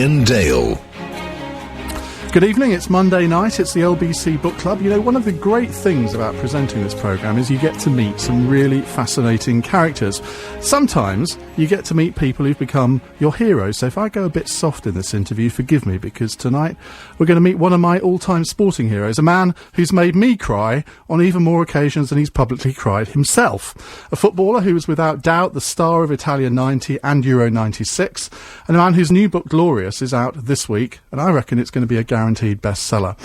Ian Dale. Good evening, it's Monday night, it's the LBC Book Club. You know, one of the great things about presenting this programme is you get to meet some really fascinating characters. Sometimes you get to meet people who've become your heroes, so if I go a bit soft in this interview, forgive me, because tonight we're going to meet one of my all-time sporting heroes, a man who's made me cry on even more occasions than he's publicly cried himself. A footballer who was without doubt the star of Italia 90 and Euro 96, and a man whose new book, Glorious, is out this week, and I reckon it's going to be a guaranteed bestseller.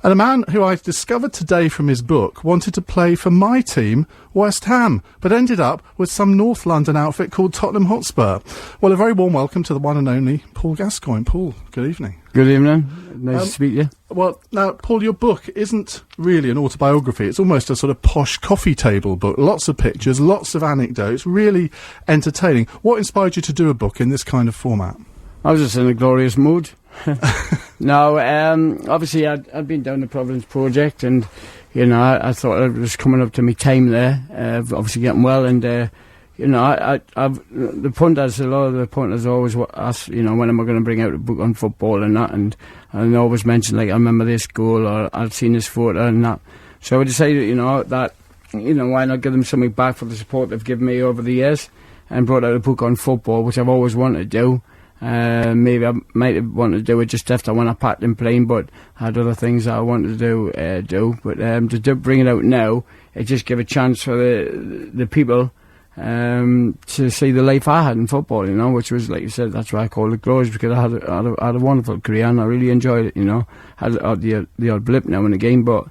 And a man who I discovered today from his book wanted to play for my team, West Ham, but ended up with some North London outfit called Tottenham Hotspur. Well, a very warm welcome to the one and only Paul Gascoigne. Paul, good evening. Good evening. Nice to speak to you. Well, now, Paul, your book isn't really an autobiography. It's almost a sort of posh coffee table book. Lots of pictures, lots of anecdotes, really entertaining. What inspired you to do a book in this kind of format? I was just in a glorious mood. No, obviously I'd been down the Providence Project, and you know I thought it was coming up to my time there. Obviously getting well, and you know I've the punters, a lot of the punters always ask, you know, when am I going to bring out a book on football and that, and I always mention, like, I remember this goal, or I've seen this photo and that. So I decided, you know, that, you know, why not give them something back for the support they've given me over the years, and brought out a book on football, which I've always wanted to do. Maybe I might have wanted to do it just after when I packed in plane, but I had other things that I wanted to do. But to bring it out now, it just gave a chance for the people to see the life I had in football, you know, which was, like you said, that's why I called it Glorious, because I had a wonderful career and I really enjoyed it, you know. Had the odd blip now and again, but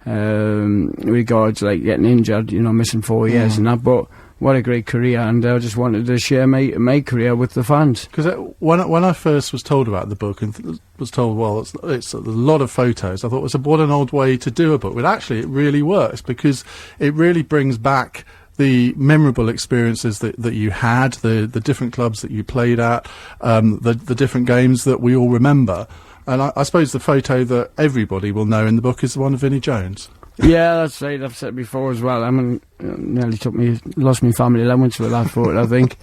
regards like getting injured, you know, missing 4 years and that, but what a great career, and I just wanted to share my career with the fans. Because when I first was told about the book and was told, well, it's a lot of photos, I thought, what an odd way to do a book. But actually, it really works, because it really brings back the memorable experiences that you had, the different clubs that you played at, the different games that we all remember. And I suppose the photo that everybody will know in the book is the one of Vinnie Jones. Yeah, that's right. I've said before as well. I mean, nearly lost my family allowance for that photo, I think.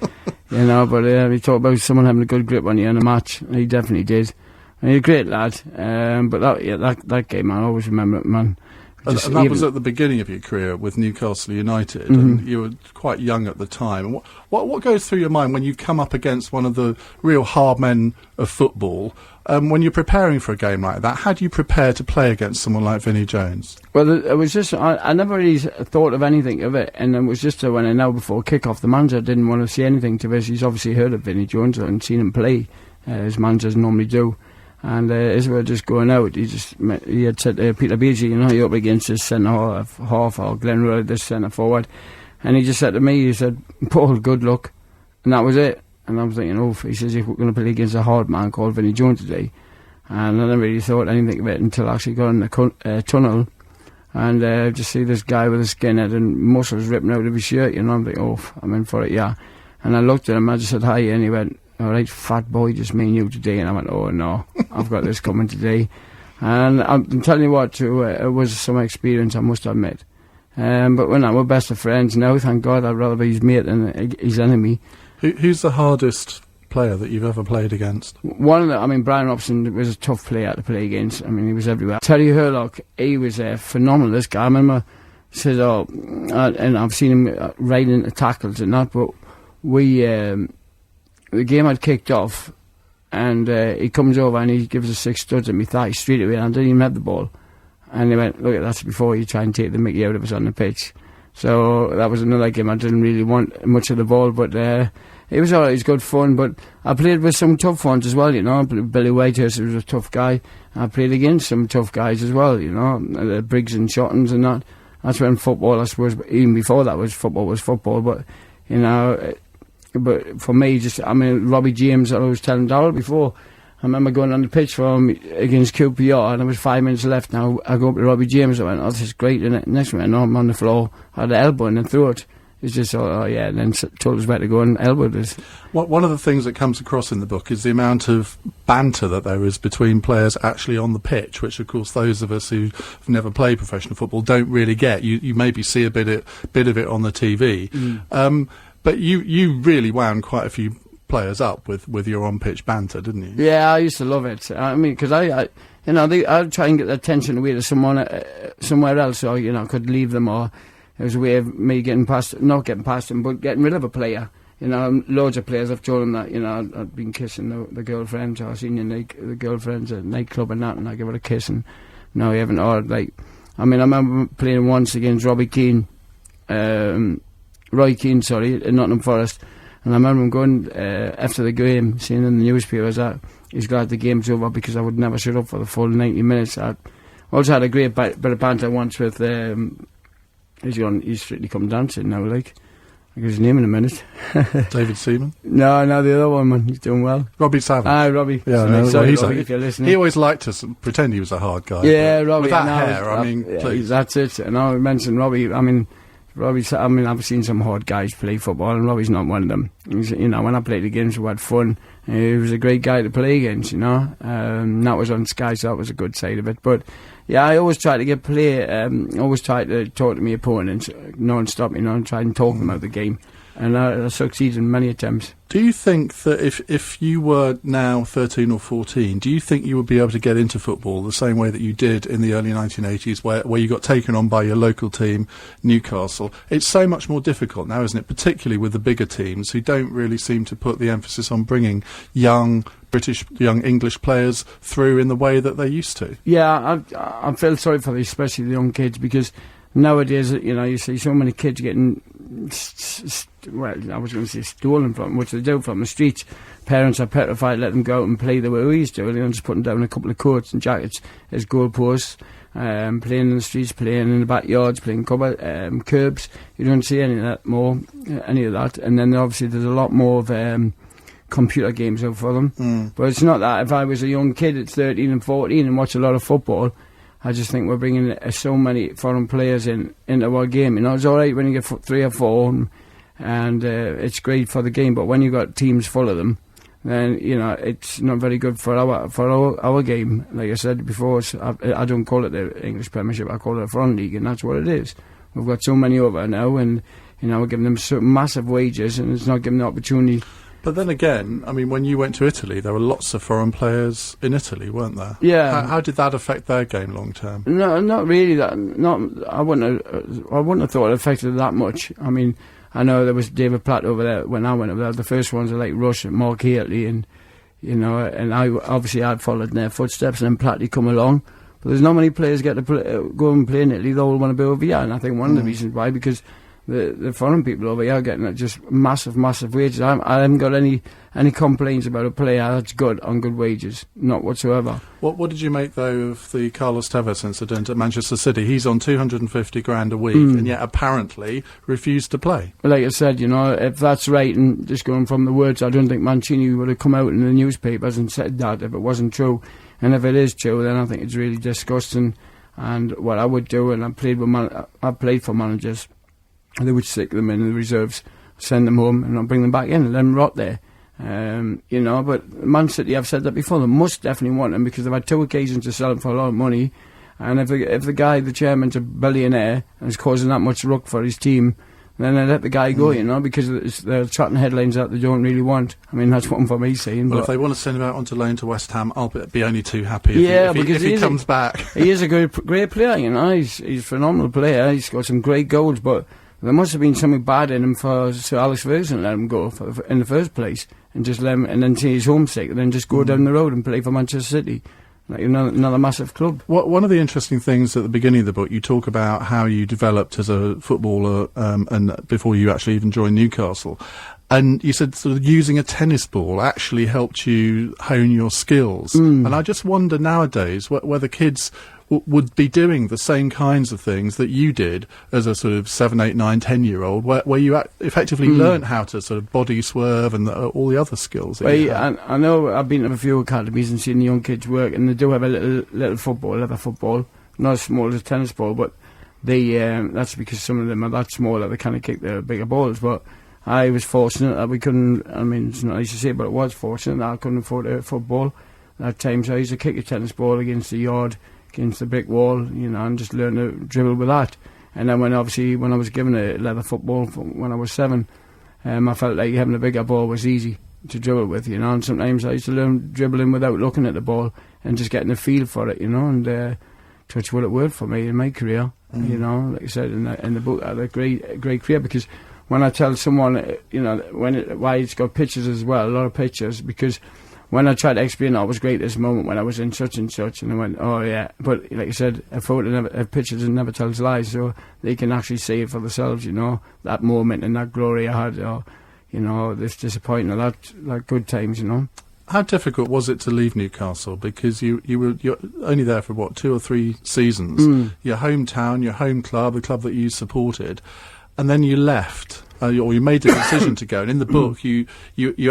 You know, but he talked about someone having a good grip on you in a match. He definitely did. And he's a great lad. But that game, I always remember it, man. And that was at the beginning of your career with Newcastle United, and you were quite young at the time. And what goes through your mind when you come up against one of the real hard men of football? When you're preparing for a game like that, how do you prepare to play against someone like Vinnie Jones? Well, it was just, I never really thought of anything of it, and it was just when I know before kick-off, the manager didn't want to say anything to us. He's obviously heard of Vinnie Jones and seen him play, as managers normally do. And as we were just going out, he had said to Peter Beasley, you know, you're up against this centre-half or Glenn Rudd, this centre-forward. And he just said to me, he said, Paul, good luck. And that was it. And I was thinking, oh, he says, if we're going to play against a hard man called Vinnie Jones today. And I never really thought anything of it until I actually got in the tunnel and just see this guy with a skinhead and muscles ripping out of his shirt, you know. I'm like, oh, I'm in for it, yeah. And I looked at him, I just said, hi, and he went, all right, fat boy, just me and you today. And I went, oh, no, I've got this coming today. And I'm telling you what, too, it was some experience, I must admit. But we're best of friends now, thank God. I'd rather be his mate than his enemy. Who's the hardest player that you've ever played against? Brian Robson was a tough player to play against. I mean, he was everywhere. Terry Hurlock, he was phenomenal, this guy. I remember, said, and I've seen him right into tackles and that, but the game had kicked off, and he comes over and he gives us 6 studs at me thigh straight away, and I didn't even have the ball. And he went, look, that's before you try and take the mickey out of us on the pitch. So that was another game. I didn't really want much of the ball, but it was alright, it was good fun. But I played with some tough ones as well, you know. Billy Whitehurst was a tough guy. I played against some tough guys as well, you know, Briggs and Shottons and that. That's when football, I suppose, even before that was football. But, you know, but for me, Robbie James, I was telling Darryl before, I remember going on the pitch against QPR, and there was 5 minutes left. Now I go up to Robbie James, I went, oh, this is great, isn't it? Next minute, I'm on the floor, I had an elbow and then threw it. It's just, oh yeah, and then told us where to go and elbowed us. One of the things that comes across in the book is the amount of banter that there is between players actually on the pitch, which of course those of us who've never played professional football don't really get. You maybe see a bit of it on the TV. But you really wound quite a few players up with your on-pitch banter, didn't you? Yeah, I used to love it. I mean, because I'd try and get their attention away to someone somewhere else, or I could leave them, or it was a way of me not getting past them, but getting rid of a player. Loads of players have told them that, I'd been kissing the girlfriends, or senior the girlfriends at nightclub and that, and I give her a kiss, and no, you haven't. Or I remember playing once against Roy Keane, in Nottingham Forest, and I remember him going after the game, seeing in the newspapers that he's glad the game's over because I would never shut up for the full 90 minutes. I also had a great bit of banter once with he's Strictly Come Dancing now, I'll get his name in a minute. David Seaman? No, the other one, man. He's doing well. Robbie Savage? Aye, Robbie. Yeah, sorry, Robbie, if you're listening. He always liked to pretend he was a hard guy. Yeah, Robbie. With that hair, please. That's it. And I mentioned Robbie. I've seen some hard guys play football, and Robbie's not one of them. When I played the games, we had fun. He was a great guy to play against, that was on Sky, so that was a good side of it. But yeah, I always try to get play. Always try to talk to my opponents non-stop, and try and talk them out of the game. And I succeed in many attempts. Do you think that if you were now 13 or 14, do you think you would be able to get into football the same way that you did in the early 1980s, where you got taken on by your local team, Newcastle? It's so much more difficult now, isn't it? Particularly with the bigger teams who don't really seem to put the emphasis on bringing young English players through in the way that they used to. Yeah, I feel sorry for these, especially the young kids, because nowadays, you see so many kids getting, I was going to say stolen from, which they do from the streets. Parents are petrified, let them go out and play the way we used to. Just putting down a couple of coats and jackets as goalposts, playing in the streets, playing in the backyards, playing curbs. You don't see any of that. And then obviously there's a lot more of computer games out for them. But it's not that. If I was a young kid at 13 and 14 and watch a lot of football, I just think we're bringing so many foreign players into our game. It's all right when you get 3 or 4, and it's great for the game. But when you've got teams full of them, then it's not very good for our game. Like I said before, I don't call it the English Premiership. I call it a foreign league, and that's what it is. We've got so many over now, and we're giving them so massive wages, and it's not giving the opportunity. But then again, when you went to Italy, there were lots of foreign players in Italy, weren't there? Yeah. How did that affect their game long term? No, not really. I wouldn't have thought it affected it that much. I know there was David Platt over there when I went over there. The first ones were like Rush and Mark Haley, and I'd followed in their footsteps, and then Platty come along. But there's not many players get to go and play in Italy. They all want to be over here, and I think one of the reasons why, because the foreign people over here are getting just massive wages. I haven't got any complaints about a player that's good on good wages, not whatsoever. What did you make though of the Carlos Tevez incident at Manchester City? He's on 250 grand a week, and yet apparently refused to play. Like I said, if that's right, and just going from the words, I don't think Mancini would have come out in the newspapers and said that if it wasn't true. And if it is true, then I think it's really disgusting. And what I would do, and I played for managers. They would stick them in the reserves, send them home, and not bring them back in and let them rot there. But Man City, I've said that before, they must definitely want them because they've had 2 occasions to sell them for a lot of money. And if the chairman's a billionaire and is causing that much ruck for his team, then they let the guy go, because they're trotting headlines that they don't really want. That's one for me saying. Well, if they want to send him out onto loan to West Ham, I'll be only too happy if he comes back. He is a great player, He's a phenomenal player. He's got some great goals, but there must have been something bad in him for Sir Alex Ferguson to let him go in the first place, and just let him, and then see his homesick, and then just go down the road and play for Manchester City, like another massive club. One of the interesting things at the beginning of the book, you talk about how you developed as a footballer, and before you actually even joined Newcastle. And you said sort of using a tennis ball actually helped you hone your skills. And I just wonder nowadays whether kids would be doing the same kinds of things that you did as a sort of 7, 8, 9, 10-year-old, where you effectively learnt how to sort of body swerve and all the other skills. I know I've been to a few academies and seen the young kids work, and they do have a little football, leather football, not as small as a tennis ball, but that's because some of them are that small that they kind of kick the bigger balls. But I was fortunate that we couldn't, it's not nice to say, but it was fortunate that I couldn't afford a football at times. So I used to kick a tennis ball against the yard, against the brick wall, and just learn to dribble with that. And then when I was given a leather football when I was 7, I felt like having a bigger ball was easy. to dribble with, you know, and sometimes I used to learn dribbling without looking at the ball and just getting a feel for it, you know, and touch wood, it worked for me in my career, you know, like I said in the book. I had a great career, because when I tell someone, you know, why it's got pictures as well, a lot of pictures, because when I tried to explain, I was great this moment when I was in such and such, and I went, oh yeah, but like I said, a picture never tells lies, so they can actually see it for themselves, you know, that moment and that glory I had, or, you know, this disappointing, or that good times, you know. How difficult was it to leave Newcastle? Because you're only there for, what, 2 or 3 seasons, your hometown, your home club, the club that you supported, and then you left. Or you made the decision to go, and in the book you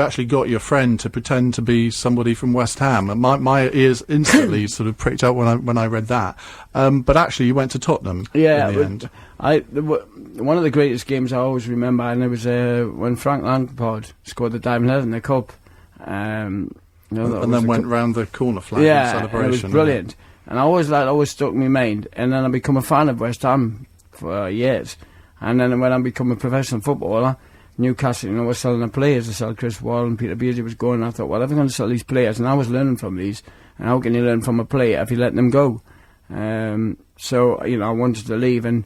actually got your friend to pretend to be somebody from West Ham, and my ears instantly sort of pricked up when I read that. But actually, you went to Tottenham. Yeah, in the end. One of the greatest games I always remember, and it was when Frank Lampard scored the diamond head in the cup, you know, and then went round the corner flag in celebration. And it was brilliant, and that always stuck in my mind. And then I become a fan of West Ham for years. And then when I become a professional footballer, Newcastle, you know, was selling the players. They sell Chris Wall and Peter Beardsley was going. I thought, well, if I'm going to sell these players, and I was learning from these, and how can you learn from a player if you let them go? So, you know, I wanted to leave, and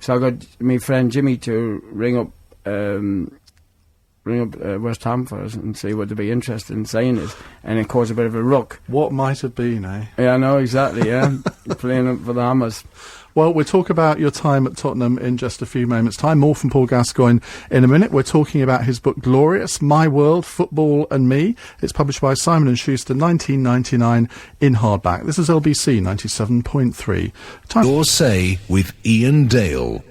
so I got my friend Jimmy to ring up West Ham for us and see what they'd be interested in saying it, and it caused a bit of a ruck. What might have been, eh? Yeah, I know, exactly, yeah. Playing up for the Hammers. Well, we'll talk about your time at Tottenham in just a few moments' time. More from Paul Gascoigne in a minute. We're talking about his book, Glorious, My World, Football and Me. It's published by Simon & Schuster, 1999, in hardback. This is LBC 97.3. Your Say with Ian Dale.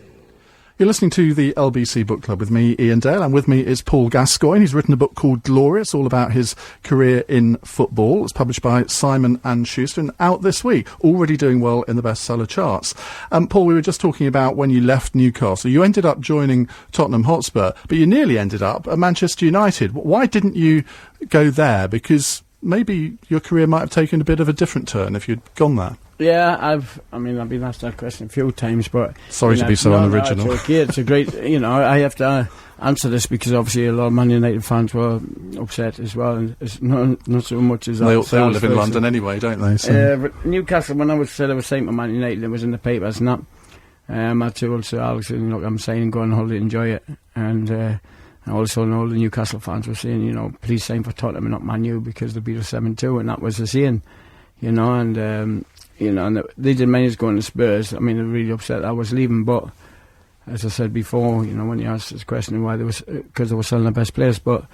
You're listening to the LBC Book Club with me, Ian Dale, and with me is Paul Gascoigne. He's written a book called Glorious, all about his career in football. It's published by Simon & Schuster and out this week, already doing well in the bestseller charts. Paul, we were just talking about when you left Newcastle. You ended up joining Tottenham Hotspur, but you nearly ended up at Manchester United. Why didn't you go there? Because maybe your career might have taken a bit of a different turn if you'd gone there. Yeah, I've been asked that question a few times, but... Sorry to be so unoriginal. No, it's okay. It's a great... You know, I have to answer this because obviously a lot of Man United fans were upset as well, and it's not so much as... They all live in London anyway, don't they? So. But Newcastle, when I was saying to Man United, it was in the papers and that. I told Sir Alex, look, I'm saying go on holiday, enjoy it. And also all the Newcastle fans were saying, you know, please sign for Tottenham and not Man U because they beat us 7-2, and that was the saying, you know, and... you know, and they didn't manage going to Spurs. I mean, they're really upset I was leaving, but as I said before, you know, when you asked this question, why because they were selling the best players. But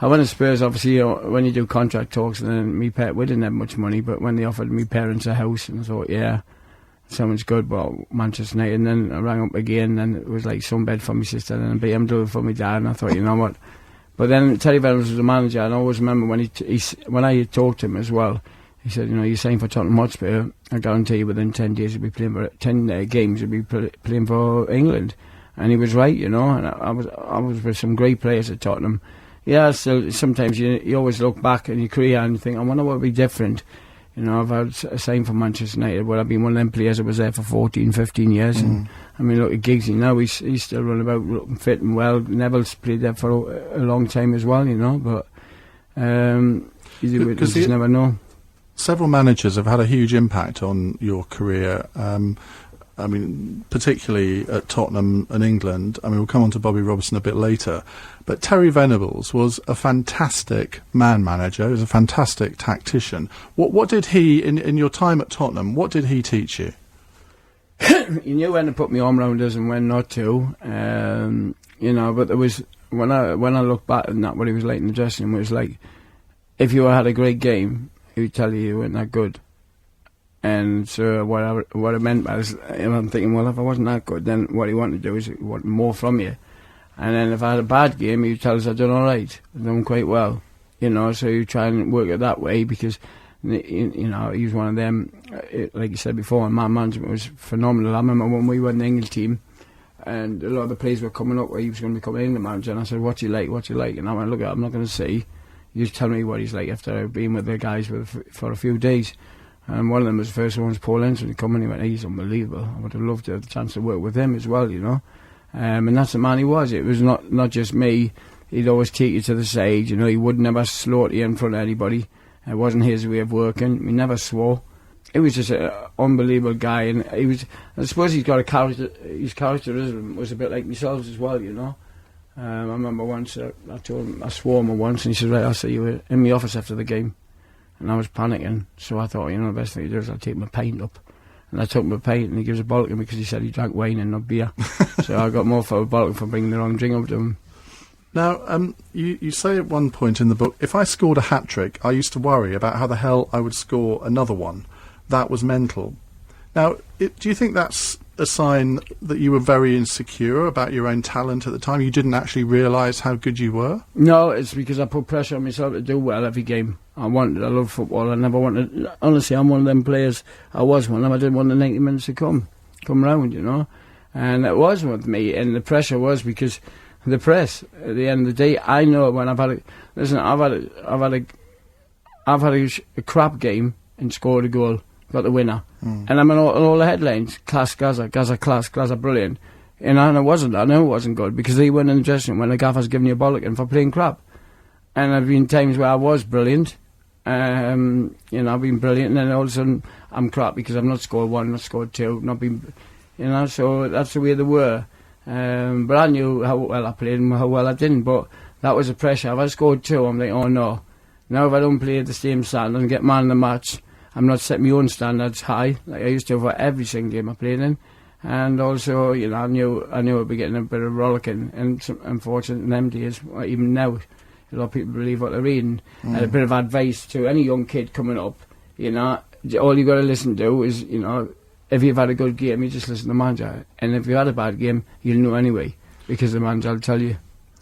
I went to Spurs, obviously, you know, when you do contract talks, and then we didn't have much money, but when they offered me parents a house, and I thought, yeah, sounds good, but Manchester United, and then I rang up again, and it was like sunbed for my sister, and a BMW for my dad, and I thought, you know what. But then Terry Venables was the manager, and I always remember when I talked to him as well, he said, you know, you're saying for Tottenham Hotspur, I guarantee you within 10 days you'll be playing for 10 games, you'll be playing for England. And he was right, you know, and I was with some great players at Tottenham. Yeah, so sometimes you always look back in your career and think, I wonder what would be different. You know, I've had a sign for Manchester United, where I've been one of them players that was there for 14, 15 years. And I mean, look at Giggsy now, he's still running about looking fit and well. Neville's played there for a long time as well, you know, but you just never know. Several managers have had a huge impact on your career. I mean, particularly at Tottenham and England. I mean, we'll come on to Bobby Robson a bit later. But Terry Venables was a fantastic man manager. He was a fantastic tactician. What did he, in your time at Tottenham, what did he teach you? He knew when to put my arm around us and when not to. You know, but there was, when I look back at that, what he was like in the dressing room, it was like, if you had a great game, he would tell you weren't that good. And so what I meant by this, I'm thinking, well, if I wasn't that good, then what he wanted to do is he wanted more from you. And then if I had a bad game, he would tell us I'd done all right, I'd done quite well. You know, so you try and work it that way, because, you know, he was one of them, like you said before, and my management was phenomenal. I remember when we won the England team, and a lot of the players were coming up where he was going to become an England manager, and I said, what's he like? And I went, look, I'm not going to say. You just tell me what he's like after being with the guys for a few days. And one of them was the first one was Paul Enslin. He come and he went, he's unbelievable. I would have loved to have the chance to work with him as well, you know. And that's the man he was. It was not just me. he'd always take you to the side. You know, he would never slaughter you in front of anybody. It wasn't his way of working. He never swore. He was just an unbelievable guy, and he was. I suppose he's got a character. His characterism was a bit like myself as well. You know. I remember once I told him I swore him once, and he said, "Right, I'll see you in my office after the game." And I was panicking, so I thought, you know, the best thing to do is I'll take my pint up. And I took my pint, and he gives a bollocking because he said he drank wine and not beer. So I got more for a bollocking for bringing the wrong drink up to him. Now, you say at one point in the book, if I scored a hat-trick, I used to worry about how the hell I would score another one. That was mental. Now, do you think that's a sign that you were very insecure about your own talent at the time? You didn't actually realise how good you were? No, it's because I put pressure on myself to do well every game. I love football. I never wanted... Honestly, I'm one of them players. I was one of them. I didn't want the 90 minutes to come round, you know. And it was with me, and the pressure was because the press, at the end of the day, I know when I've had a crap game and scored a goal, got the winner. And I'm in all the headlines, class Gaza, Gaza class, Gaza brilliant. And I know it wasn't good, because they went in the dressing room when the gaffer's giving you a bollocking for playing crap. And there have been times where I was brilliant, you know, I've been brilliant, and then all of a sudden I'm crap because I've not scored one, not scored two, not been, you know, so that's the way they were. But I knew how well I played and how well I didn't, but that was the pressure. If I scored two, I'm like, oh no. Now if I don't play at the same standard and get man of the match, I'm not setting my own standards high like I used to for every single game I played in. And also, you know, I knew I'd be getting a bit of rollicking, and unfortunately in them days, even now, a lot of people believe what they're reading. And a bit of advice to any young kid coming up, you know, all you've got to listen to is, you know, if you've had a good game, you just listen to the manager. And if you had a bad game, you'll know anyway, because the manager will tell you.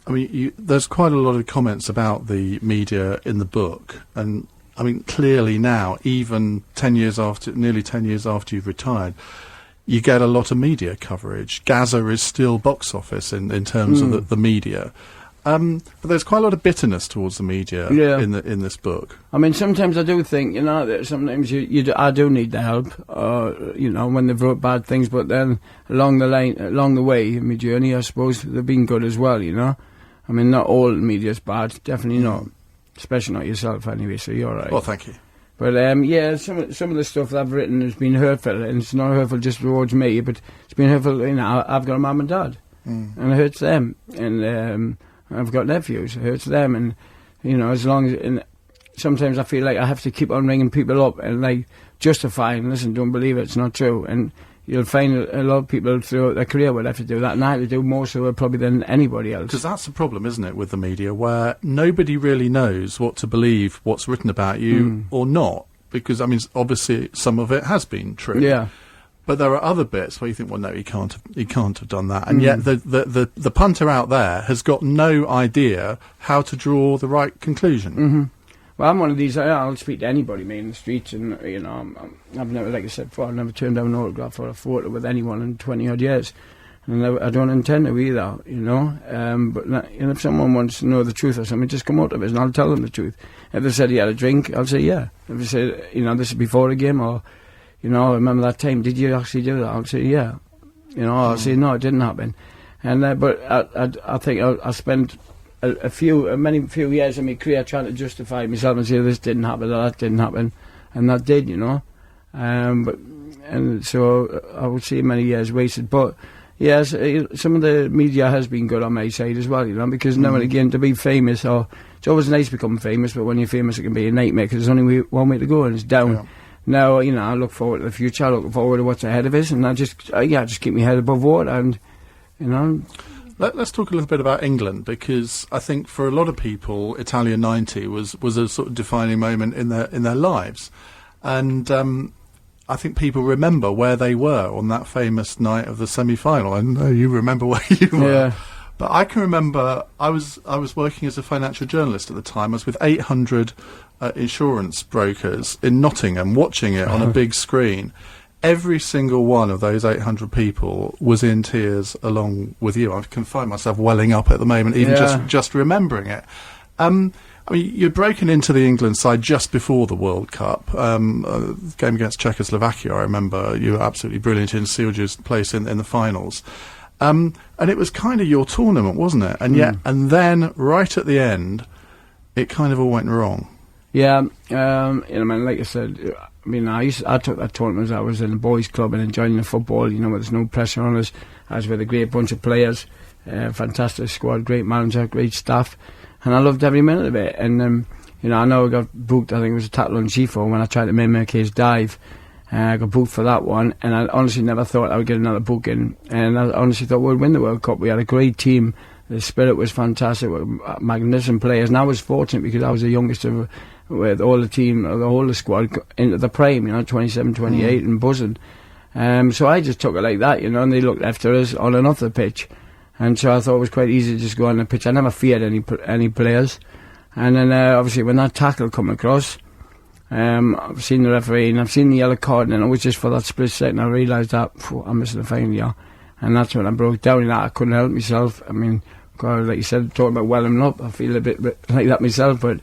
I mean, there's quite a lot of comments about the media in the book, and I mean, clearly now, even nearly 10 years after you've retired, you get a lot of media coverage. Gaza is still box office in terms of the media. But there's quite a lot of bitterness towards the media in this book. I mean, sometimes I do think, you know, that sometimes I do need the help, you know, when they've wrote bad things, but then along the way in my journey, I suppose they've been good as well, you know. I mean, not all media's bad, definitely not. Especially not yourself, anyway, so you're all right. Well, thank you. But, yeah, some of the stuff that I've written has been hurtful, and it's not hurtful just towards me, but it's been hurtful, you know, I've got a mum and dad, and it hurts them, and I've got nephews, it hurts them, and, you know, and sometimes I feel like I have to keep on ringing people up and, like, justifying, listen, don't believe it, it's not true, and you'll find a lot of people throughout their career would have to do that, and I have to do more so probably than anybody else. Because that's the problem, isn't it, with the media, where nobody really knows what to believe, what's written about you or not. Because, I mean, obviously some of it has been true. Yeah. But there are other bits where you think, well, no, he can't have done that. And yet the punter out there has got no idea how to draw the right conclusion. Mm-hmm. Well, I'm one of these, I'll speak to anybody, me, in the streets, and, you know, I've never, like I said before, I've never turned down an autograph or a photo with anyone in 20-odd years. And I don't intend to either, you know. But you know, if someone wants to know the truth or something, just come out of it and I'll tell them the truth. If they said he had a drink, I'll say, yeah. If they said, you know, this is before a game, or, you know, I remember that time, did you actually do that? I'll say, yeah. You know, I'll say, no, it didn't happen. And but I think I spent many few years of my career trying to justify myself and say this didn't happen, or that didn't happen, and that did, you know. And so I would say many years wasted. But yes, some of the media has been good on my side as well, you know, because now and again to be famous, or it's always nice to become famous, but when you're famous it can be a nightmare because there's only one way to go and it's down. Yeah. Now, you know, I look forward to the future, I look forward to what's ahead of us, and I just keep my head above water, and, you know. Let's talk a little bit about England, because I think for a lot of people, Italia '90 was a sort of defining moment in their lives, and I think people remember where they were on that famous night of the semi-final. I know you remember where you were, yeah. But I can remember I was working as a financial journalist at the time. I was with 800 insurance brokers in Nottingham, watching it on a big screen. Every single one of those 800 people was in tears along with you. I can find myself welling up at the moment, even just remembering it. I mean, you'd broken into the England side just before the World Cup. Game against Czechoslovakia, I remember you were absolutely brilliant in, sealed your place in the finals. And it was kind of your tournament, wasn't it? And yet, and then right at the end, it kind of all went wrong. Yeah, man, like I said, I mean, I took that tournament as I was in the boys' club and enjoying the football, where there's no pressure on us. I was with a great bunch of players, fantastic squad, great manager, great staff, and I loved every minute of it. And, I know I got booked, I think it was a tackle on G4 when I tried to mimic his dive. I got booked for that one, and I honestly never thought I would get another booking. And I honestly thought we'd win the World Cup. We had a great team. The spirit was fantastic, with magnificent players. And I was fortunate because I was the youngest with all the team, the whole squad into the prime, 27, 28 and buzzing. So I just took it like that, and they looked after us on and off the pitch. And so I thought it was quite easy to just go on the pitch. I never feared any players. And then obviously when that tackle come across, I've seen the referee and I've seen the yellow card, and it was just for that split second I realised that I'm missing the final, yeah. And that's when I broke down, and I couldn't help myself. I mean, God, like you said, talking about welling up, I feel a bit like that myself. But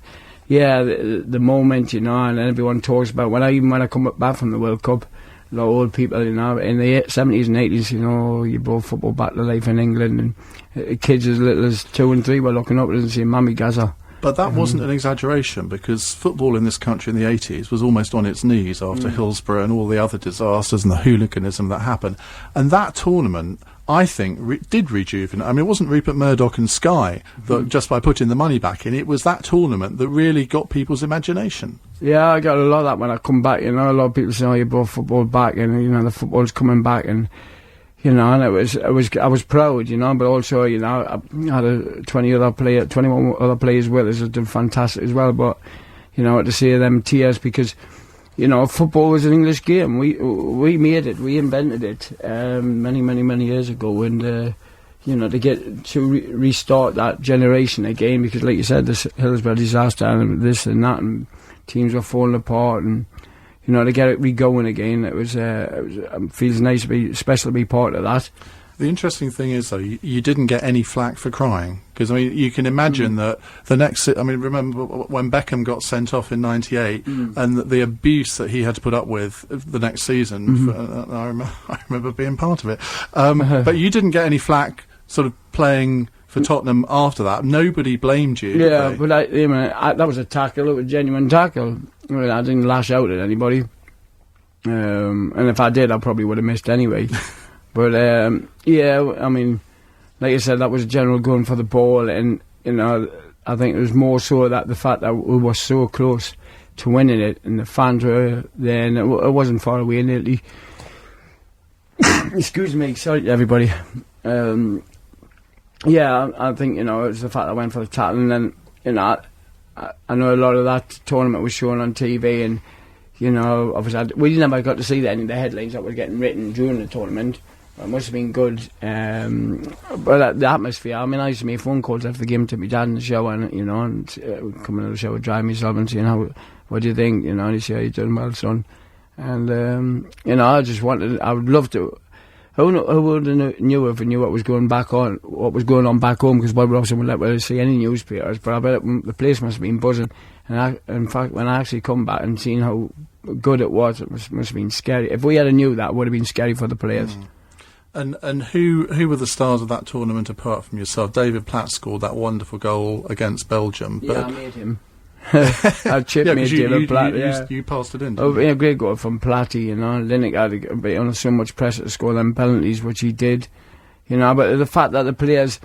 yeah, the moment, and everyone talks about when I come back from the World Cup, a lot of old people, in the 70s and 80s, you brought football back to life in England, and kids as little as 2 and 3 were looking up and saying, "Mammy Gaza." But that wasn't an exaggeration, because football in this country in the 80s was almost on its knees after Hillsborough and all the other disasters and the hooliganism that happened. And that tournament, I think, did rejuvenate. I mean, it wasn't Rupert Murdoch and Sky that just by putting the money back in. It was that tournament that really got people's imagination. Yeah, I got a lot of that when I come back. A lot of people say, "Oh, you brought football back," and the football's coming back, and and I was proud, but also, I had 21 other players with us that did fantastic as well. But, to see them tears, because, football was an English game. We made it, we invented it many, many, many years ago, and to get to restart that generation again, because, like you said, this Hillsborough disaster and this and that, and teams were falling apart, and to get it re-going again, it feels nice especially to be part of that. The interesting thing is, though, you didn't get any flack for crying, because you can imagine that the next. Remember when Beckham got sent off in '98, and the abuse that he had to put up with the next season. I remember being part of it, but you didn't get any flack, sort of playing for Tottenham after that. Nobody blamed you. Yeah, but that was a tackle. It was a genuine tackle. I didn't lash out at anybody, and if I did, I probably would have missed anyway. But like I said, that was a general going for the ball, and I think it was more so that the fact that we were so close to winning it, and the fans were there, and it wasn't far away nearly. Excuse me, sorry everybody. Yeah, I think, it was the fact that I went for the tackle, and then, I know a lot of that tournament was shown on TV, and, obviously we never got to see any of the headlines that were getting written during the tournament. It must have been good. But the atmosphere, I used to make phone calls after the game to my dad in the shower, and, and coming to the shower, driving myself and saying, what do you think? And he'd say, "You're doing well, son." And, I would love to. Who would have knew if we knew what was going on back home? Because Bob Robson wouldn't let us see any newspapers. But I bet the place must have been buzzing. And in fact, when I actually come back and seen how good it was, it must have been scary. If we had knew that, it would have been scary for the players. And who were the stars of that tournament apart from yourself? David Platt scored that wonderful goal against Belgium. Yeah, I made him. I chipped me David Platt. You passed it in, didn't you? Yeah, great goal from Platty, Linnick had to be under so much pressure to score them penalties, which he did. But the fact that the players,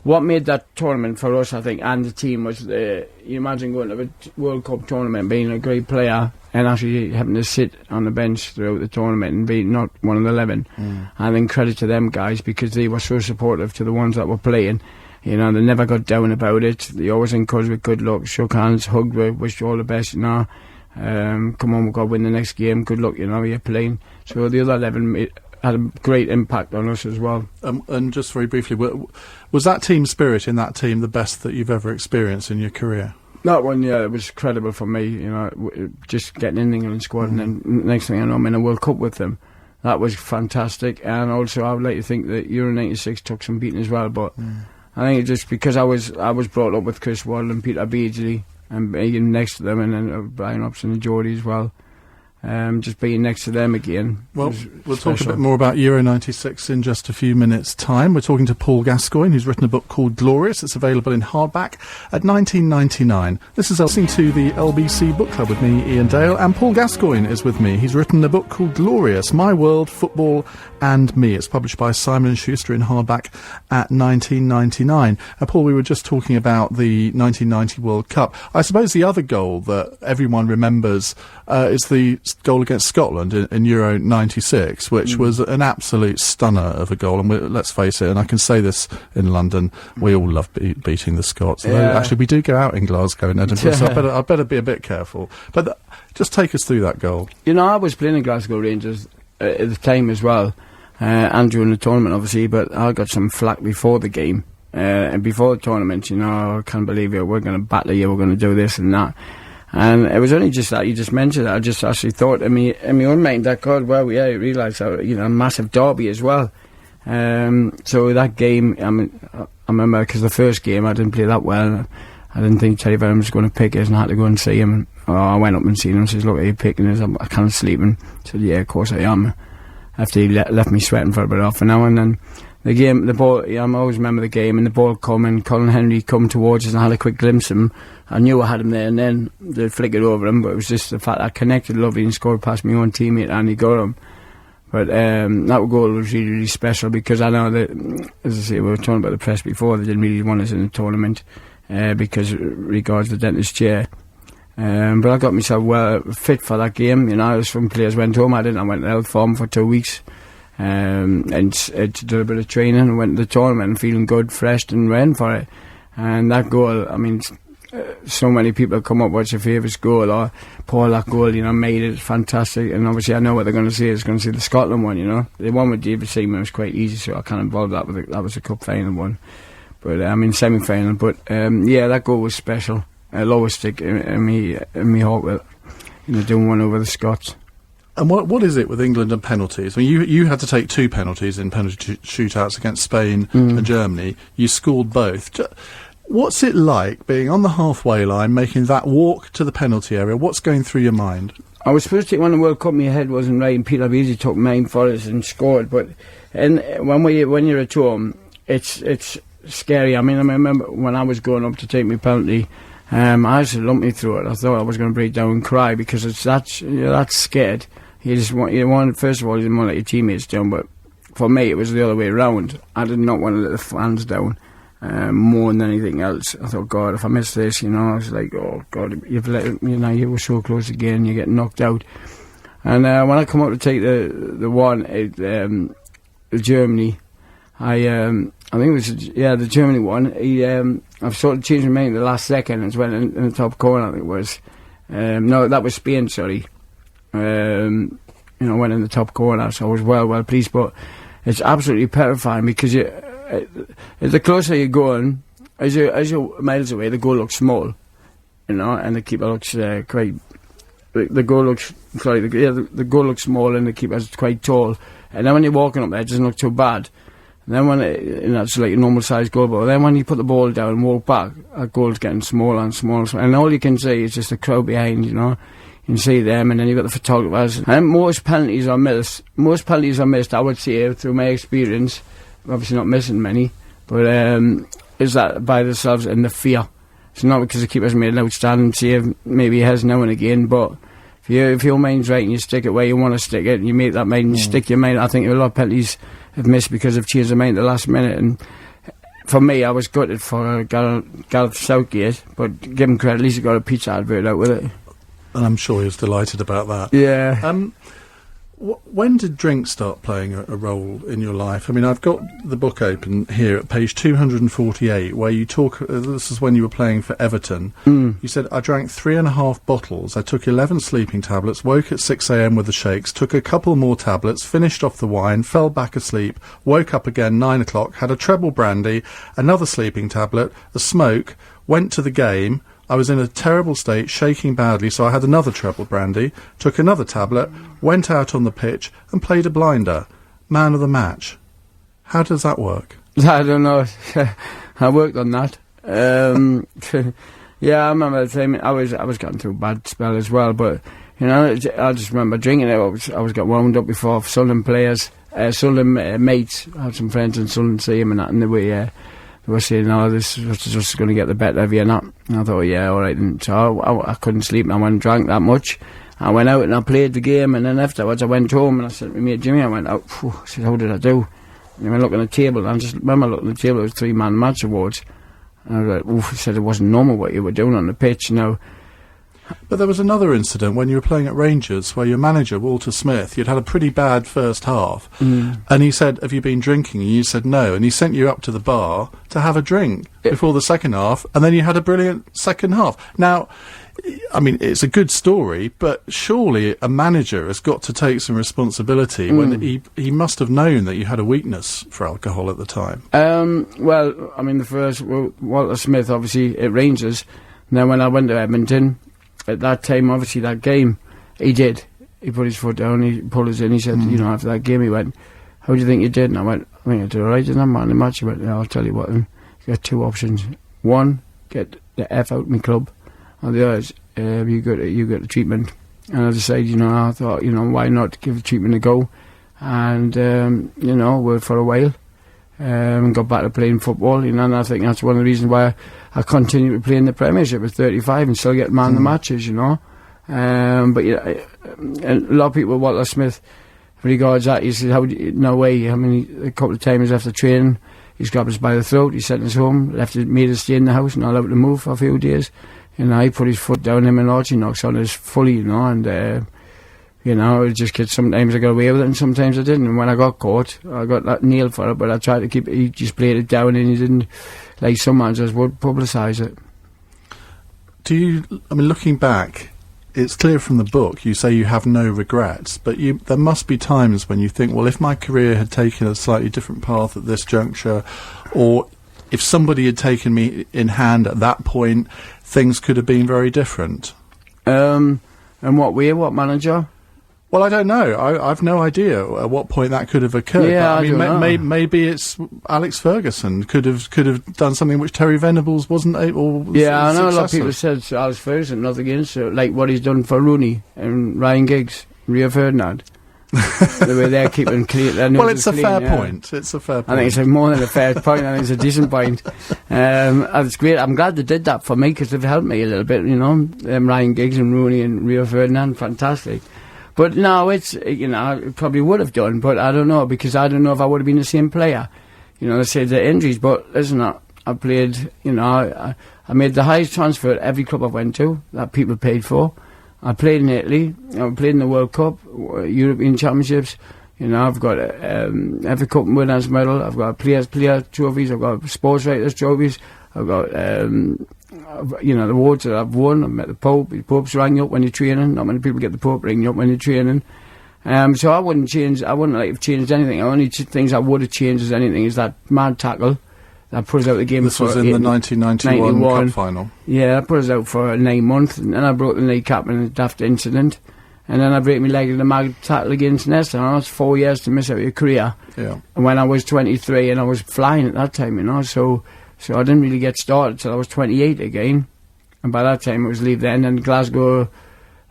what made that tournament for us, I think, and the team was you imagine going to a World Cup tournament, being a great player, and actually having to sit on the bench throughout the tournament and be not one of the 11. I think credit to them guys, because they were so supportive to the ones that were playing. They never got down about it. They always encouraged with good luck, shook hands, hugged, wished you all the best, come on, we've got to win the next game, good luck, you're playing. So the other 11 had a great impact on us as well. And just very briefly, was that team spirit in that team the best that you've ever experienced in your career? That one, yeah, it was incredible for me, just getting in the England squad, and then next thing I know, I'm in a World Cup with them. That was fantastic, and also I would like to think that Euro 96 took some beating as well, but I think it's just because I was brought up with Chris Waddle and Peter Beardsley and being next to them, and then Brian Upson and Geordie as well. just being next to them again. Well, we'll talk a bit more about Euro 96 in just a few minutes' time. We're talking to Paul Gascoigne, who's written a book called Glorious. It's available in hardback at $19.99. This is listening to the LBC Book Club with me, Ian Dale, and Paul Gascoigne is with me. He's written a book called Glorious, My World, Football and Me. It's published by Simon & Schuster in hardback at $19.99. Paul, we were just talking about the 1990 World Cup. I suppose the other goal that everyone remembers is the goal against Scotland in Euro 96, which was an absolute stunner of a goal. And let's face it, and I can say this in London, we all love beating the Scots. Yeah. Actually, we do go out in Glasgow and Edinburgh, so I better be a bit careful. But just take us through that goal. You know, I was playing in Glasgow Rangers at the time as well, and during the tournament, obviously, but I got some flack before the game. And before the tournament, you know, I can't believe it, we're going to battle you, we're going to do this and that. And it was only just that you just mentioned that. I just actually thought in my own mind that, God, well, yeah, I realised how, you know, a massive derby as well. So that game, I remember, because the first game I didn't play that well. I didn't think Terry Verum was going to pick us, and I had to go and see him. And I went up and seen him, says, look, are you picking us? I can't sleep. And I said, yeah, of course I am. After he left me sweating for about half an hour, and then the ball, I always remember the game, and the ball come, and Colin Henry come towards us, and I had a quick glimpse of him. I knew I had him there, and then they flickered over him, but it was just the fact that I connected lovely and scored past my own teammate, and he got him. But that goal was really, really special, because I know that, as I say, we were talking about the press before, they didn't really want us in the tournament, because it regards the dentist chair. But I got myself well fit for that game. You know, some players went home. I went to health farm for 2 weeks, and did a bit of training and went to the tournament and feeling good, fresh, and ran for it. And that goal, I mean, so many people come up, what's your favourite goal? Or Paul, that goal, you know, made it fantastic. And obviously, I know what they're going to say. It's going to say the Scotland one, you know. The one with David Seaman was quite easy, so I can't involve that with it. That was a cup final one. But I mean, semi-final. But yeah, that goal was special. I'll always stick in me heart with, you know, doing one over the Scots. And what is it with England and penalties? I mean, you had to take 2 penalties in penalty shootouts against Spain and Germany. You scored both. What's it like being on the halfway line, making that walk to the penalty area? What's going through your mind? I was supposed to take one of the World Cup, my head wasn't right, and Peter Beasley took mine for us and scored. But when you're at home, it's scary. I mean, I remember when I was going up to take my penalty, I just lumped me through it. I thought I was going to break down and cry, because it's that's scared. First of all, you didn't want to let your teammates down, but for me, it was the other way around. I did not want to let the fans down more than anything else. I thought, God, if I miss this, you know, I was like, oh God, you were so close again, you get knocked out. And when I come up to take the one at Germany, I think it was the Germany one. I've sort of changed my mind at the last second. It went in the top corner. I think it was. No, that was Spain. Sorry. You know, went in the top corner. So I was well pleased. But it's absolutely terrifying, because the closer you're going, as you're miles away, the goal looks small. You know, and the keeper looks quite. The goal looks the goal looks small, and the keeper's quite tall. And then when you're walking up there, it doesn't look too bad. And then when it's like a normal sized goal, but then when you put the ball down and walk back, that goal's getting smaller and smaller, and all you can see is just the crowd behind, you know. You can see them, and then you've got the photographers. And most penalties are missed, I would say, through my experience, obviously not missing many, but is that by themselves and the fear. It's not because the keeper's made an outstanding save, maybe he has now and again, but if your mind's right and you stick it where you want to stick it, and you make that mind and stick your mind, I think a lot of penalties have missed because they've changed their mind at the last minute. And for me, I was gutted for Gareth Southgate, but give him credit, at least he got a pizza advert out with it. And I'm sure he was delighted about that. Yeah. When did drink start playing a role in your life? I mean, I've got the book open here at page 248, where you talk, this is when you were playing for Everton. You said, I drank 3.5 bottles, I took 11 sleeping tablets, woke at 6 a.m. with the shakes, took a couple more tablets, finished off the wine, fell back asleep, woke up again 9 o'clock, had a treble brandy, another sleeping tablet, a smoke, went to the game. I was in a terrible state, shaking badly, so I had another treble brandy, took another tablet, went out on the pitch and played a blinder. Man of the match. How does that work? I don't know. I worked on that. Yeah, I remember the time I was going through a bad spell as well, but You know, I just remember drinking it. I was got wound up before Sunderland players, Sunderland mates. I had some friends in Sunderland see him and that, and they were saying, "No, this is just going to get the better of you." And I thought, "Yeah, all right." And so I couldn't sleep, and I went and drank that much. I went out and I played the game, and then afterwards I went home and I said to my mate Jimmy, I went out. I said, "How did I do?" And I went looking at the table, and I just remember looking at the table. It was 3-man match awards, and I was like, "Oof!" He said it wasn't normal what you were doing on the pitch. Now. But there was another incident when you were playing at Rangers where your manager, Walter Smith, you'd had a pretty bad first half, and he said, "Have you been drinking?" And you said no, and he sent you up to the bar to have a drink before the second half, and then you had a brilliant second half. Now, I mean, it's a good story, but surely a manager has got to take some responsibility when he must have known that you had a weakness for alcohol at the time. Well, I mean, Walter Smith, obviously, at Rangers. Now, when I went to Edmonton, at that time, obviously, that game, he put his foot down, he pulled us in, he said, you know, after that game, he went, "How do you think you did?" And I went, "I think I did all right, didn't I, man, in the match?" He went, "Yeah, I'll tell you what, you got two options. One, get the F out of my club, and the other is, you got the treatment." And I decided, you know, I thought, you know, why not give the treatment a go? And, you know, worked for a while, and got back to playing football, you know, and I think that's one of the reasons why I continue to play in the Premiership at 35 and still get man of the matches, you know. But yeah, and a lot of people, Walter Smith, regards that, he said, no way. I mean, a couple of times after training, he's grabbed us by the throat, he sent us home, made us stay in the house, not allowed to move for a few days. You know, he put his foot down, him and Archie knocks on us fully, you know, and, you know, it just gets, sometimes I got away with it and sometimes I didn't. And when I got caught, I got that nailed for it, but I tried to keep it, he just played it down and he didn't, like some managers would, publicise it. I mean, looking back, it's clear from the book, you say you have no regrets, but there must be times when you think, well, if my career had taken a slightly different path at this juncture, or if somebody had taken me in hand at that point, things could have been very different. And what way, what manager? Well, I don't know. I've no idea at what point that could have occurred. Yeah, but, I mean, maybe it's Alex Ferguson could have done something which Terry Venables wasn't able. Yeah, I know a lot of people said Alex Ferguson, nothing against it, like what he's done for Rooney and Ryan Giggs, Rio Ferdinand. The way they're keeping clean. Well, it's a fair point. It's a fair point. I think it's more than a fair point. I think it's a decent point. It's great. I'm glad they did that for me because they've helped me a little bit. You know, Ryan Giggs and Rooney and Rio Ferdinand, fantastic. But no, it's, you know, I probably would have done, but I don't know, because I don't know if I would have been the same player. You know, they say the injuries, but listen, I played, you know, I made the highest transfer at every club I went to that people paid for. I played in Italy, I played in the World Cup, European Championships. You know, I've got every Cup winners medal, I've got player trophies, I've got sports writers trophies, I've got, you know, the awards that I've won. I've met the Pope. The Pope's rang you up when you're training. Not many people get the Pope ringing you up when you're training. So I wouldn't like have changed anything. The only things I would have changed as anything is that mad tackle that put us out of the game. This was in the 1991 Cup final. Yeah, that put us out for 9 months, and then I broke the kneecap in a daft incident, and then I break my leg in the mad tackle against Nesta. And that's 4 years to miss out your career. Yeah. And when I was 23, and I was flying at that time, you know, so I didn't really get started till I was 28 again, and by that time it was leave then, and Glasgow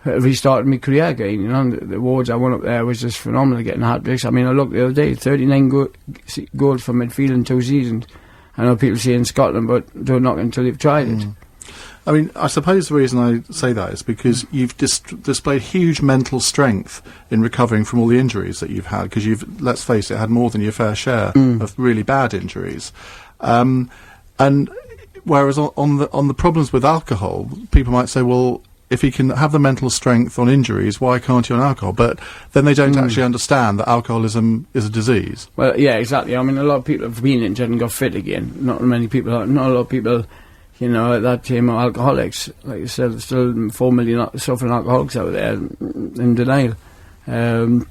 restarted my career again. You know, the awards I won up there was just phenomenal, getting hat-tricks. I mean, I looked the other day, 39 goals for midfield in 2 seasons. I know people say in Scotland, but don't knock until you've tried it. I mean, I suppose the reason I say that is because you've displayed huge mental strength in recovering from all the injuries that you've had, because you've, let's face it, had more than your fair share of really bad injuries. And whereas on the problems with alcohol, people might say, well, if he can have the mental strength on injuries, why can't he on alcohol? But then they don't actually understand that alcoholism is a disease. Well, yeah, exactly. I mean, a lot of people have been injured and got fit again. Not a lot of people, you know, at that time are alcoholics. Like I said, there's still 4 million suffering alcoholics out there in denial. I'm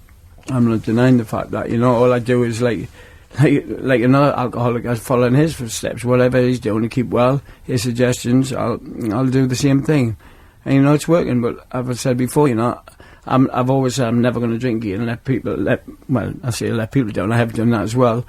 not denying the fact that, you know, all I do is like another alcoholic, I follow in his footsteps. Whatever he's doing to keep well, his suggestions, I'll do the same thing. And, you know, it's working, but as I said before, you know, I've always said I'm never going to drink again and let people down. I have done that as well.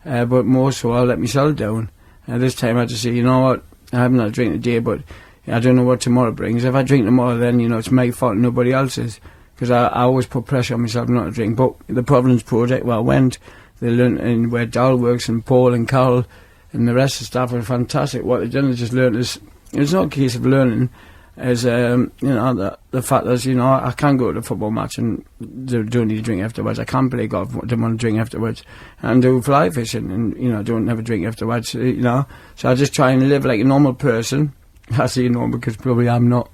But more so, I'll let myself down. This time I just say, you know what, I haven't had a drink today, but I don't know what tomorrow brings. If I drink tomorrow, then, it's my fault, nobody else's. Because I always put pressure on myself not to drink. But the Providence Project, where I went, they learned, and where Dal works, and Paul and Carl and the rest of the staff were fantastic. What they've done is just learned is, it's not a case of learning, is, the fact that, I can go to a football match and don't need to drink afterwards. I can play golf, don't want to drink afterwards. And do fly fishing and, don't never drink afterwards, So I just try and live like a normal person. I say normal because probably I'm not.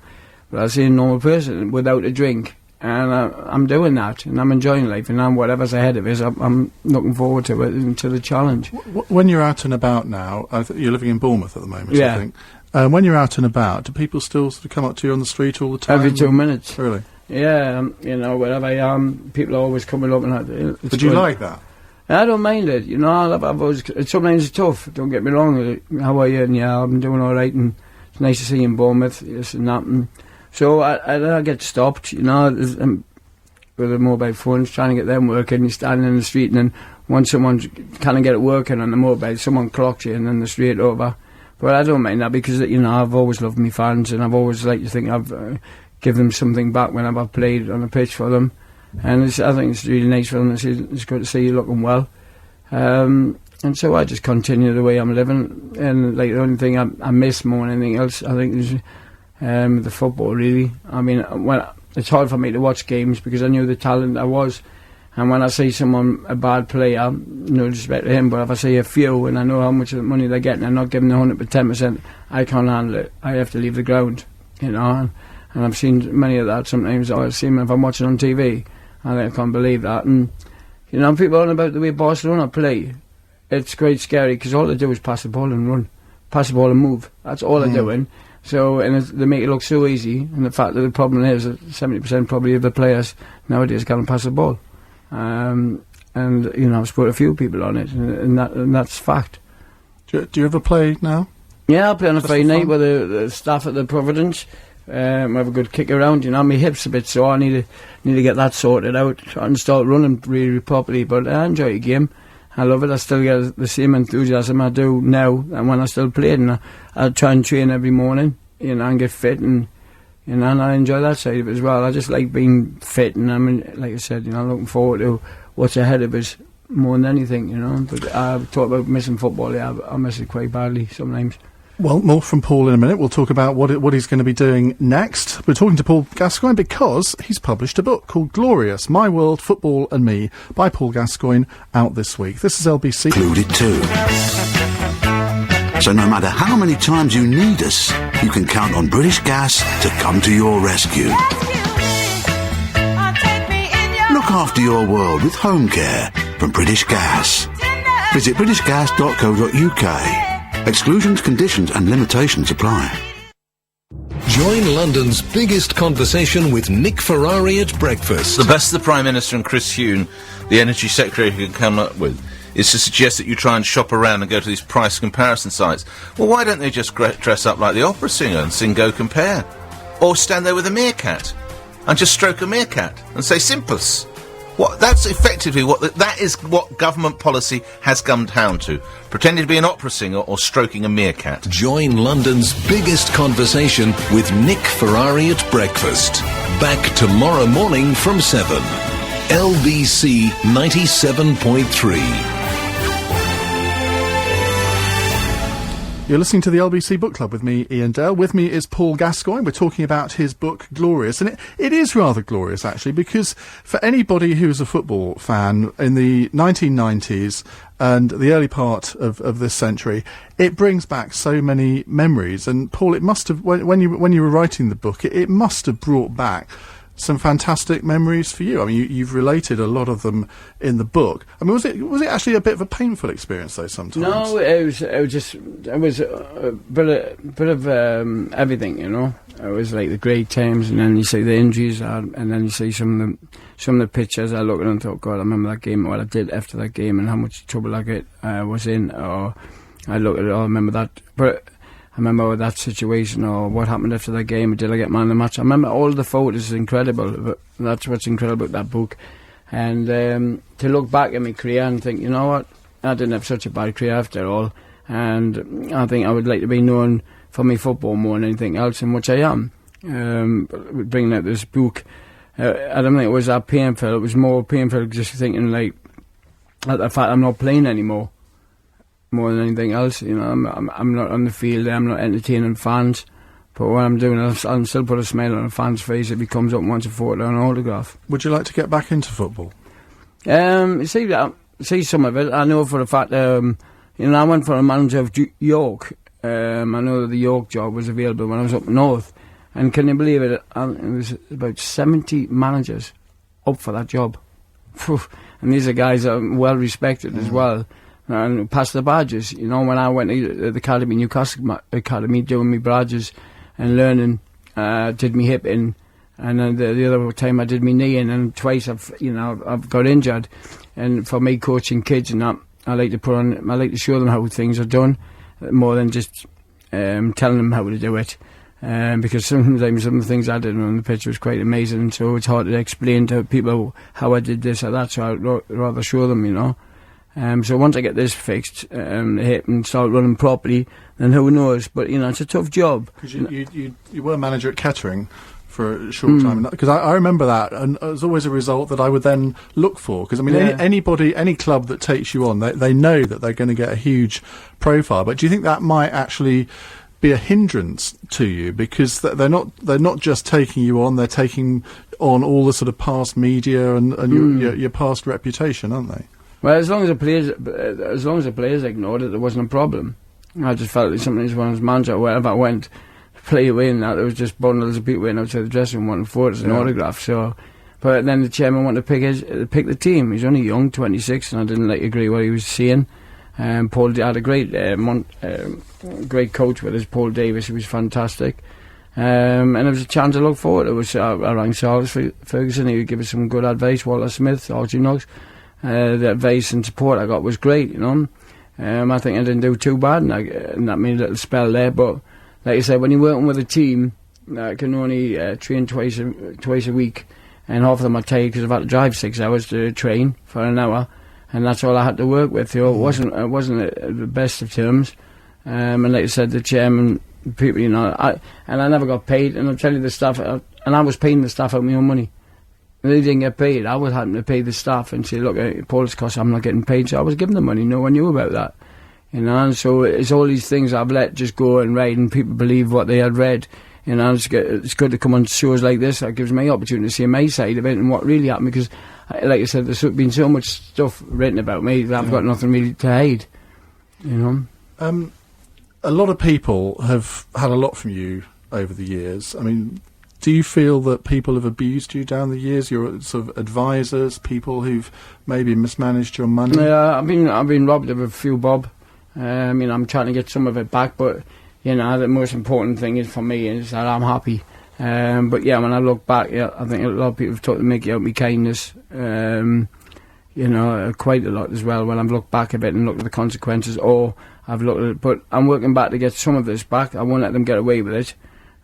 But I say a normal person without a drink. And I'm doing that, and I'm enjoying life, and whatever's ahead of us, I'm looking forward to it and to the challenge. When you're out and about now, you're living in Bournemouth at the moment, yeah. I think. When you're out and about, do people still sort of come up to you on the street all the time? Every 2 minutes. Really? Yeah, wherever I am, people are always coming up and Would you like that? I don't mind it, I've always, sometimes it's tough, don't get me wrong. How are you? And yeah, I'm doing all right, and it's nice to see you in Bournemouth, this and that. And so I get stopped, with the mobile phones, trying to get them working. You're standing in the street, and then once someone can't get it working on the mobile, someone clocks you, and then they're straight over. But I don't mind that because, I've always loved my fans, and I've always liked to think I've given them something back whenever I've played on a pitch for them. And I think it's really nice for them to see. It's good to see you looking well. And so I just continue the way I'm living. And the only thing I miss more than anything else, I think, is the football, really. I mean, it's hard for me to watch games because I knew the talent I was. And when I see someone, a bad player, no disrespect to him, but if I see a few and I know how much money they're getting, I'm not giving the 110%, I can't handle it. I have to leave the ground, And I've seen many of that sometimes. I've seen them if I'm watching on TV. I can't believe that. And, people on about the way Barcelona play. It's quite scary because all they do is pass the ball and run. Pass the ball and move. That's all they're doing. So, and they make it look so easy. And the fact that the problem is that 70% probably of the players nowadays can't pass the ball. And, I've spoken to a few people on it, and that's fact. Do you ever play now? Yeah, I play on a Friday night with the staff at the Providence. We have a good kick around, my hips a bit sore. I need to get that sorted out and start running really properly. But I enjoy the game. I love it. I still get the same enthusiasm I do now and when I still played. And I try and train every morning, and get fit, and and I enjoy that side of it as well. I just like being fit, and like I said, looking forward to what's ahead of us more than anything, But I talk about missing football. Yeah, I miss it quite badly sometimes. Well, more from Paul in a minute. We'll talk about what he's going to be doing next. We're talking to Paul Gascoigne because he's published a book called Glorious, My World, Football and Me, by Paul Gascoigne, out this week. This is LBC. Included too. So no matter how many times you need us, you can count on British Gas to come to your rescue. Look after your world with home care from British Gas. Visit britishgas.co.uk. Exclusions, conditions and limitations apply. Join London's biggest conversation with Nick Ferrari at breakfast. The best the Prime Minister and Chris Huhne, the Energy Secretary, can come up with is to suggest that you try and shop around and go to these price comparison sites. Well, why don't they just dress up like the opera singer and sing Go Compare? Or stand there with a meerkat and just stroke a meerkat and say Simpus. That's effectively that is what government policy has come down to. Pretending to be an opera singer or stroking a meerkat. Join London's biggest conversation with Nick Ferrari at breakfast. Back tomorrow morning from 7. LBC 97.3. You're listening to the LBC Book Club with me, Ian Dale. With me is Paul Gascoigne. We're talking about his book, Glorious. And it is rather glorious, actually, because for anybody who's a football fan in the 1990s and the early part of this century, it brings back so many memories. And, Paul, it must have, when you were writing the book, it must have brought back some fantastic memories for you. You've related a lot of them in the book. Was it actually a bit of a painful experience though? Sometimes. No, it was a bit of everything. It was like the great times, and then you see the injuries, and then you see some of the pictures. I looked at and thought, God, I remember that game. What I did after that game, and how much trouble I was in. Or I looked at it. I remember that, but I remember that situation or what happened after that game. Did I get man of the match? I remember all the photos. Is incredible. But that's what's incredible about that book. And to look back at my career and think, you know what, I didn't have such a bad career after all. And I think I would like to be known for me football more than anything else, and which I am. Bringing out this book, I don't think it was that painful. It was more painful just thinking like at the fact I'm not playing anymore, more than anything else. You know, I'm not on the field. I'm not entertaining fans. But what I'm doing, I'll still put a smile on a fan's face if he comes up and wants a photo or an autograph. Would you like to get back into football? See some of it. I know for a fact. I went for a manager of York. I know that the York job was available when I was up north. And can you believe it? It was about 70 managers up for that job. And these are guys that are well respected as well. And passed the badges. You know, when I went to the Academy, Newcastle Academy, doing my badges and learning, did me hip in. And then the other time I did my knee in, and twice I've got injured. And for me, coaching kids and that, I like to show them how things are done, more than just telling them how to do it. Because sometimes some of the things I did on the pitch was quite amazing, and so it's hard to explain to people how I did this or that, so I'd rather show them, you know. So once I get this fixed, hip and start running properly, then who knows? But, you know, it's a tough job. Because you were manager at Kettering for a short time, because I remember that, and it was always a result that I would then look for, because I mean, any club that takes you on, they know that they're going to get a huge profile. But do you think that might actually be a hindrance to you, because they're not just taking you on, they're taking on all the sort of past media and your past reputation, aren't they? Well, as long as the players ignored it, there wasn't a problem. I just felt like sometimes when I was manager, wherever I went, play away and that, there was just bundles of people waiting outside the dressing room wanting photos and autographs. So, but then the chairman wanted to pick the team. He's only young, 26, and I didn't agree what he was saying. Paul had a great coach with us, Paul Davis, who was fantastic. And it was a chance to look forward. It was I rang Charles Ferguson. He would give us some good advice. Walter Smith, Archie Knox. The advice and support I got was great, you know. I think I didn't do too bad in that mini little spell there. But like I said, when you're working with a team that can only train twice a week, and half of them are tired because I've had to drive 6 hours to train for an hour, and that's all I had to work with. You know, it wasn't the best of terms. And like I said, the chairman, people, you know, I never got paid. And I'll tell you the staff, and I was paying the staff out of my own money. They didn't get paid. I was having to pay the staff and say, look, Paul's cost, I'm not getting paid. So I was giving them money. No one knew about that. You know, and so it's all these things I've let just go and read, and people believe what they had read. You know, it's good to come on shows like this. That gives me opportunity to see my side of it and what really happened, because, like I said, there's been so much stuff written about me that I've got nothing really to hide. You know? A lot of people have had a lot from you over the years. I mean, do you feel that people have abused you down the years? Your sort of advisors, people who've maybe mismanaged your money? Yeah, I've been robbed of a few bob. You know, I'm trying to get some of it back, but you know, the most important thing is for me is that I'm happy. But yeah, when I look back, yeah, I think a lot of people have tried to make out my kindness. You know, quite a lot as well. When I've looked back a bit and looked at the consequences, or I've looked at it, but I'm working back to get some of this back. I won't let them get away with it.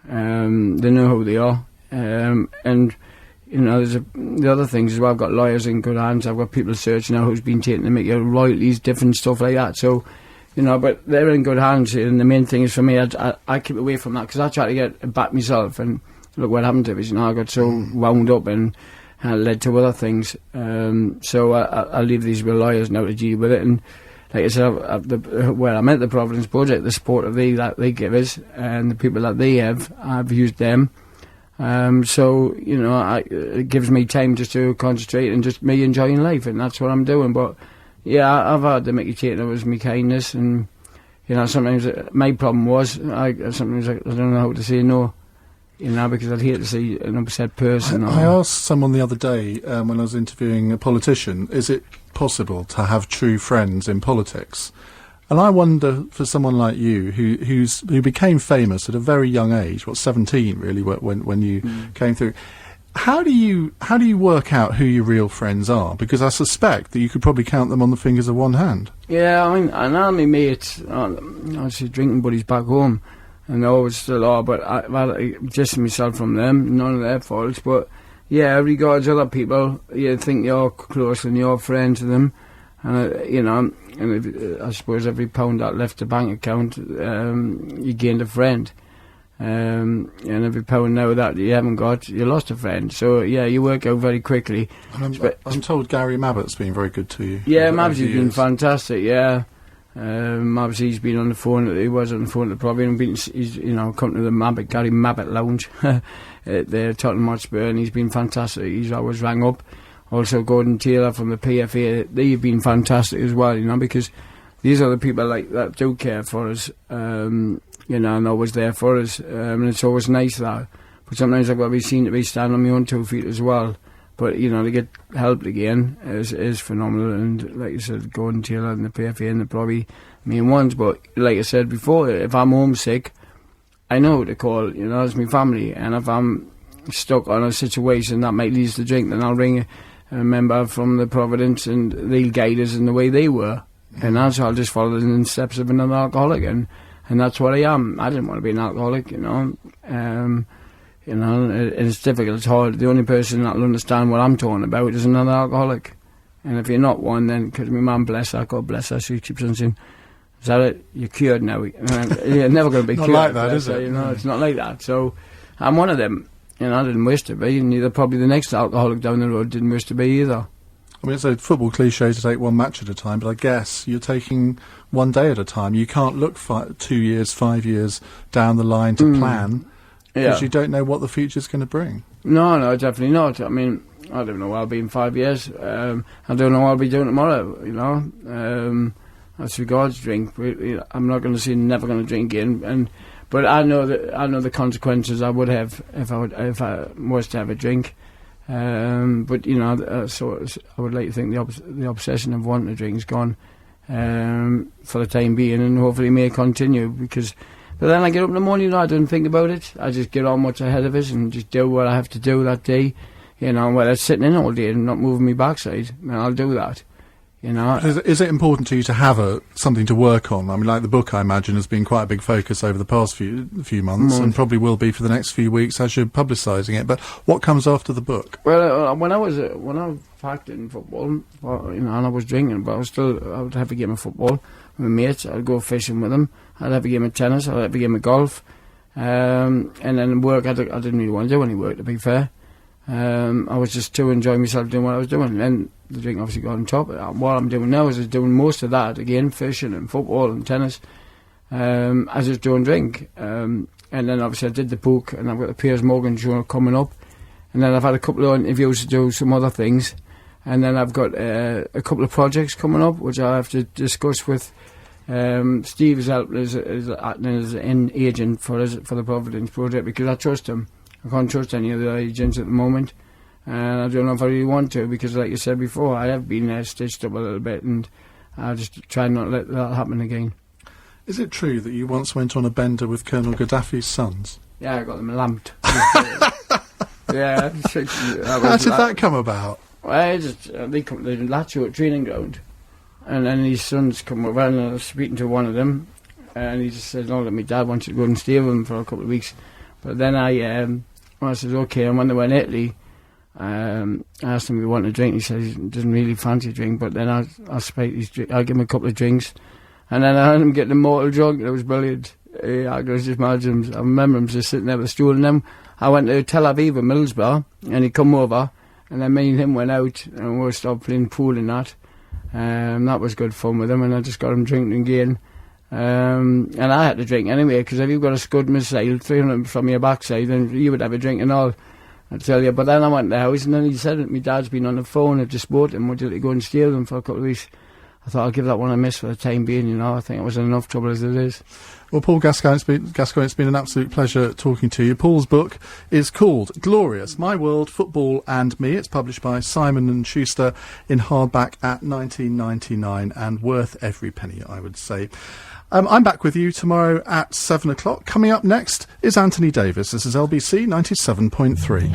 They know who they are, and you know, the other things as well. I've got lawyers in good hands. I've got people searching out who's been taken to make royalties, different stuff like that. So, you know, but they're in good hands. And the main thing is for me, I keep away from that, because I try to get back myself. And look what happened to me. You know, I got so wound up and led to other things. So I leave these with lawyers now to deal with it. And like I said, where I'm at the Providence Project, the support that they give us and the people that they have, I've used them. So, you know, it gives me time just to concentrate and just me enjoying life, and that's what I'm doing. But, yeah, I've had to make it take. It was my kindness, and, you know, sometimes my problem was, sometimes I don't know how to say no, you know, because I'd hate to see an upset person. I asked someone the other day when I was interviewing a politician, is it possible to have true friends in politics? And I wonder, for someone like you, who became famous at a very young age, 17 really, when you came through, how do you work out who your real friends are? Because I suspect that you could probably count them on the fingers of one hand. Yeah, I mean, and all my mates, obviously drinking buddies back home, and they always still are, but I distance myself from them, none of their faults. But yeah, regards other people, you think you're close and you're friends to them. You know, and I suppose every pound that left the bank account, you gained a friend. And every pound now that you haven't got, you lost a friend. So yeah, you work out very quickly. I'm told Gary Mabbott's been very good to you. Yeah, Mabsy's been fantastic. Yeah, Mabsy's been on the phone. He was on the phone at the Providence. He's come to the Gary Mabbutt Lounge at the Tottenham Hotspur, and he's been fantastic. He's always rang up. Also, Gordon Taylor from the PFA. They've been fantastic as well. Because these are the people like that do care for us. And always there for us, and it's always nice that. But sometimes I've got to be seen to be standing on my own 2 feet as well. But to get helped again is phenomenal. And like you said, Gordon Taylor and the PFA and the probably main ones. But like I said before, if I'm homesick, I know who to call. It's my family. And if I'm stuck on a situation that might lead to drink, then I'll ring a member from the Providence, and they'll guide us in the way they were. And also I'll just follow in the steps of another alcoholic. And that's what I am. I didn't want to be an alcoholic, and it's difficult, it's hard. The only person that'll understand what I'm talking about is another alcoholic. And if you're not one, then, because my mum, bless her, God bless her, she keeps on saying, is that it? You're cured now. You're never going to be not cured. Not like that, is it? It's not like that. So I'm one of them. I didn't wish to be, and neither probably the next alcoholic down the road didn't wish to be either. I mean, it's a football cliche to take one match at a time, but I guess you're taking one day at a time. You can't look 2 years, 5 years down the line to plan, because you don't know what the future's going to bring. No, definitely not. I mean, I don't know where I'll be in 5 years. I don't know what I'll be doing tomorrow, As regards drink, I'm not going to say never going to drink again, but I know the consequences I would have if I was to have a drink. So I would like to think the obsession of wanting to drink is gone for the time being, and hopefully may continue. But then I get up in the morning, I don't think about it. I just get on what's ahead of us and just do what I have to do that day. Whether it's sitting in all day and not moving my backside, then I'll do that. Is it important to you to have something to work on? I mean, like the book, I imagine, has been quite a big focus over the past few months, and probably will be for the next few weeks as you're publicising it. But what comes after the book? Well, when I was active in football, and I was drinking, but I would have a game of football with my mates. I'd go fishing with them. I'd have a game of tennis. I'd have a game of golf, and then work. I didn't really want to do any work, to be fair. I was just too enjoying myself doing what I was doing, and the drink obviously got on top. What I'm doing now is doing most of that again, fishing and football and tennis. I just don't drink, and then obviously I did the book, and I've got the Piers Morgan show coming up, and then I've had a couple of interviews to do some other things, and then I've got a couple of projects coming up which I have to discuss with. Steve is acting as an agent for the Providence project, because I trust him. I can't trust any of the agents at the moment, and I don't know if I really want to, because like you said before, I have been stitched up a little bit, and I'll just try not to let that happen again. Is it true that you once went on a bender with Colonel Gaddafi's sons? Yeah, I got them lamped. Yeah. How did that come about? Well, they come to the Lacho training ground, and then his sons come over, and I was speaking to one of them, and he just said, my dad wants you to go and stay with him for a couple of weeks. But then I said, okay, and when they were in Italy, I asked him if he wanted a drink. He said he doesn't really fancy a drink, but then I'll give him a couple of drinks, and then I had him get the mortal drunk. It was brilliant. I could just imagine him. I remember him just sitting there with a stool, and then I went to Tel Aviv and Middlesbrough, and he come over, and then me and him went out, and we started playing pool and that. That was good fun with him, and I just got him drinking again. And I had to drink anyway, because if you've got a scud missile 300 from your backside, then you would have a drink and all, I tell you. But then I went to the house, and then he said that my dad's been on the phone, I've just bought him, would you like to go and stay with him for a couple of weeks? I thought I'll give that one a miss for the time being, I think it was enough trouble as it is. Well, Paul Gascoigne, it's been an absolute pleasure talking to you. Paul's book is called Glorious, My World, Football and Me. It's published by Simon & Schuster in hardback at $19.99, and worth every penny, I would say. I'm back with you tomorrow at 7 o'clock. Coming up next is Anthony Davis. This is LBC 97.3.